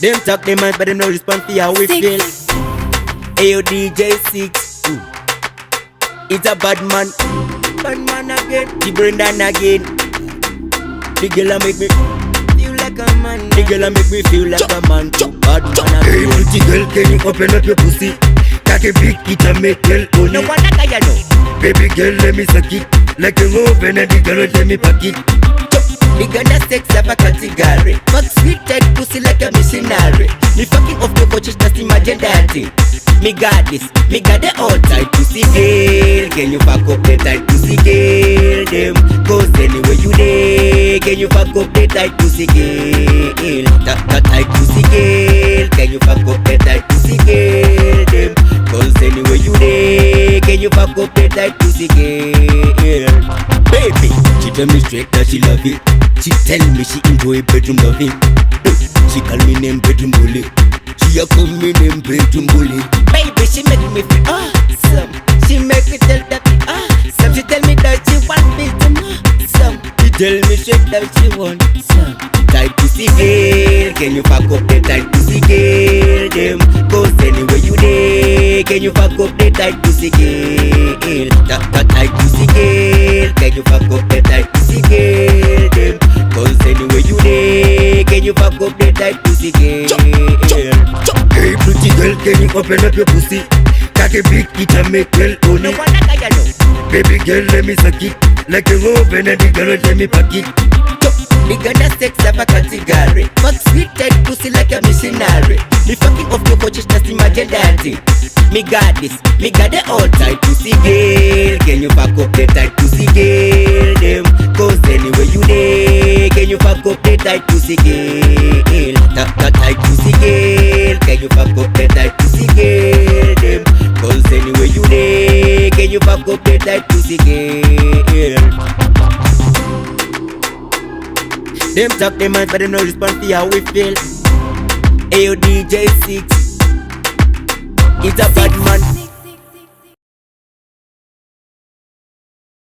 Them talk them mind, but them no respond for how we feel. Ayo DJ 6, it's a bad man again. The Brendan again. The girl a make me feel like a man. The girl a make me feel like a man. Bad man again. Hey, pretty girl, can you open up your pussy? Cocky big, it a make girl own No it. one like I know. Baby girl, let me suck it. Like a open and the girl let me pack it. Me gonna sex up a category. Fuck sweet tight pussy like a missionary. Me fucking off the coaches, just imagine that thing. Me got this, me got the all tight pussy girl. Can you fuck up the tight pussy girl? Them cause anywhere you there. Can you fuck up the tight pussy girl? That tight pussy girl. Can you fuck up the tight pussy girl? Them cause anywhere you there. Can you fuck up the tight pussy girl? Baby, she tell me straight that she love it. She tell me she enjoy bedroom loving. She call me name bedroom bully. She a call me name bedroom bully. Baby, she make me feel awesome. She make me tell that awesome. She tell me that she want me to some. She tell me straight that she want some. Tight pussy girl, can you fuck up the tight pussy girl? Them cause anywhere you there. Can you fuck up the tight pussy girl? That tight pussy girl. Can you fuck up the tight pussy girl? Them cause anywhere you there. Can you fuck up the tight pussy girl? Hey, pretty girl, can you open up your pussy? Cocky big, it a make girl own No it. one like I know. Baby girl, let me suck it. Like a open and the girl let me pack it. Me gonna sex up a category. Fuck sweet tight pussy like a missionary. Me fucking off your coaches, just imagine that thing. Me got this, me got the all tight pussy girl. Can you fuck up the tight pussy girl? Them cause anywhere you there. Can you fuck up the tight pussy girl? That tight pussy girl. Can you fuck up the tight pussy girl? Them cause anywhere you there. Can you fuck up the tight pussy girl? Them talk them mind, but them no respond for how we feel. Ayo DJ 6, it's a bad man